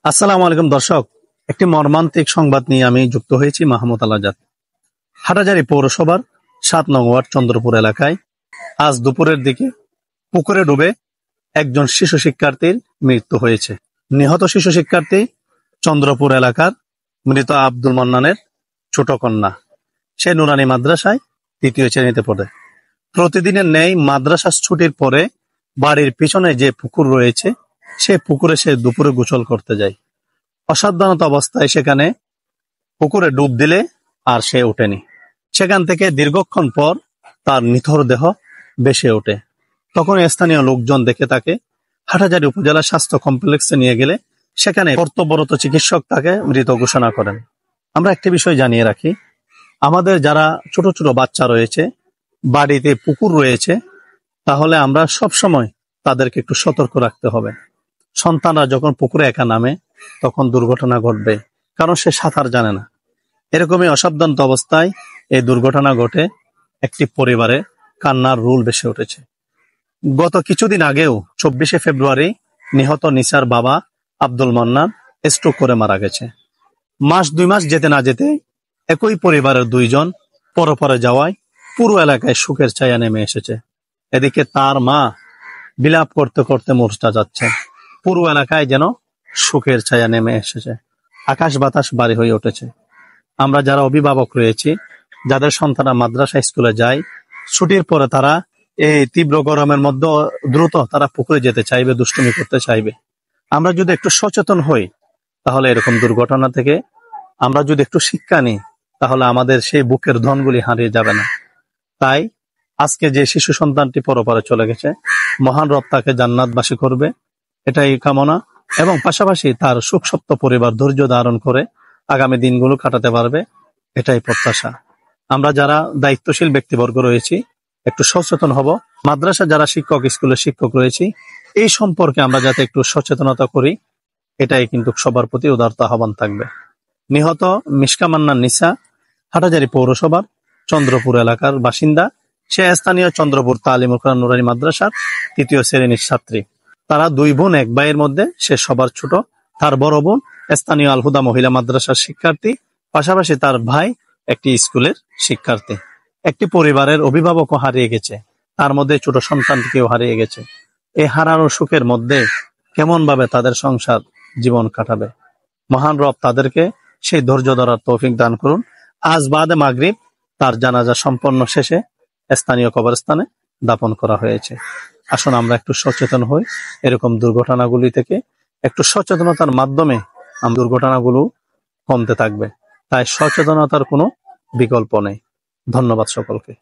আসসালামু আলাইকুম দর্শক, একটি মর্মান্তিক সংবাদ নিয়ে আমি যুক্ত হয়েছি মাহমুদ আলাজাদ। হাটাজারী পৌরসভার ৭ নং ওয়ার্ড চন্দ্রপুর এলাকায় আজ দুপুরের দিকে পুকুরে ডুবে একজন শিশু শিক্ষার্থীর মৃত্যু হয়েছে। নিহত শিশু শিক্ষার্থী চন্দ্রপুর এলাকার মৃত আব্দুল মান্নানের ছোট কন্যা। সে নুরানি মাদ্রাসায় ৩য় শ্রেণীতে পড়ে। প্রতিদিনের ন্যায় মাদ্রাসা ছুটির পরে বাড়ির পিছনে যে পুকুর রয়েছে সে পুকুরে সে দুপুরে গোসল করতে যায়। অসাবধানত অবস্থায় সেখানে পুকুরে ডুব দিলে আর সে ওঠেনি। সেখান থেকে দীর্ঘক্ষণ পর তার নিথর দেহ ভেসে ওঠে। তখন স্থানীয় লোকজন দেখে তাকে হাটহাজারী উপজেলা স্বাস্থ্য কমপ্লেক্সে নিয়ে গেলে সেখানে কর্তব্যরত চিকিৎসক তাকে মৃত ঘোষণা করেন। আমরা একটি বিষয় জানিয়ে রাখি, আমাদের যারা ছোট ছোট বাচ্চা রয়েছে, বাড়িতে পুকুর রয়েছে, তাহলে আমরা সব সময় তাদেরকে একটু সতর্ক রাখতে হবে। সন্তানরা যখন পুকুরে একা নামে তখন দুর্ঘটনা ঘটবে, কারণ সে সাঁতার জানে না। এরকমই অসাবধানত অবস্থায় এই দুর্ঘটনা ঘটে একটি পরিবারে কান্নার রোল ভেসে উঠেছে। গত কিছুদিন আগেও ২৪শে ফেব্রুয়ারি নিহত নিসার বাবা আব্দুল মান্নান স্ট্রোক করে মারা গেছে। মাস ২ মাস যেতে না যেতে একই পরিবারের দুইজন পরপরে যাওয়ায় পুরো এলাকায় শোকের ছায়া নেমে এসেছে। এদিকে তার মা বিলাপ করতে করতে মূর্ছা যাচ্ছে। পুরো এলাকায় যেন শোকের ছায়া নেমে এসেছে, আকাশ বাতাস ভারী হয়ে উঠেছে। আমরা যারা অভিভাবক রয়েছি, যাদের সন্তানরা মাদ্রাসা স্কুলে যায়, ছুটির পরে তারা এই তীব্র গরমের মধ্যে দ্রুত তারা পুকুরে যেতে চাইবে, দুষ্টুমি করতে চাইবে। আমরা যদি একটু সচেতন হই তাহলে এরকম দুর্ঘটনা থেকে আমরা যদি একটু শিক্ষা নিই তাহলে আমাদের সেই বুকের ধনগুলি হারিয়ে যাবে না। তাই আজকে যে শিশু সন্তানটি পরপারে চলে গেছে, মহান রব তাকে জান্নাতবাসী করবে, এটাই কামনা, এবং পাশাপাশি তার সুখসপ্ত পরিবার ধৈর্য ধারণ করে আগামী দিনগুলো কাটাতে পারবে, এটাই প্রত্যাশা। আমরা যারা দায়িত্বশীল ব্যক্তিবর্গ রয়েছি একটু সচেতন হব। মাদ্রাসা যারা শিক্ষক, স্কুলের শিক্ষক রয়েছি, এই সম্পর্কে আমরা যাতে একটু সচেতনতা করি, এটাই কিন্তু সবার প্রতি উদারত আহ্বান থাকবে। নিহত মিশকা মান্নান নিসা হাটহাজারী পৌরসভার চন্দ্রপুর এলাকার বাসিন্দা। সে স্থানীয় চন্দ্রপুর তালিমুল কোরআন নুরানি মাদ্রাসার ৩য় শ্রেণীর ছাত্রী। তারা ২ বোন ১ ভাইয়ের মধ্যে সে সবার ছোট। তার বড় বোন স্থানীয় আল হুদা মহিলা মাদ্রাসার শিক্ষার্থী, পাশাপাশি তার ভাই একটি স্কুলের শিক্ষার্থী। একটি পরিবারের অভিভাবকও হারিয়ে গেছে, তার মধ্যে ছোট সন্তানটিকেও হারিয়ে গেছে। এই হারানোর সুখের মধ্যে কেমন ভাবে তাদের সংসার জীবন কাটাবে, মহান রব তাদেরকে সেই ধৈর্য ধরার তৌফিক দান করুন। আজ বাদে মাগরিব তার জানাজা সম্পন্ন শেষে স্থানীয় কবরস্থানে দাপন করা হয়েছে। আসুন আমরা একটু সচেতন হই, এরকম দুর্ঘটনাগুলি থেকে একটু সচেতনতার মাধ্যমে দুর্ঘটনাগুলো কমতে থাকবে। তাই সচেতনতার কোনো বিকল্প নেই। ধন্যবাদ সকলকে।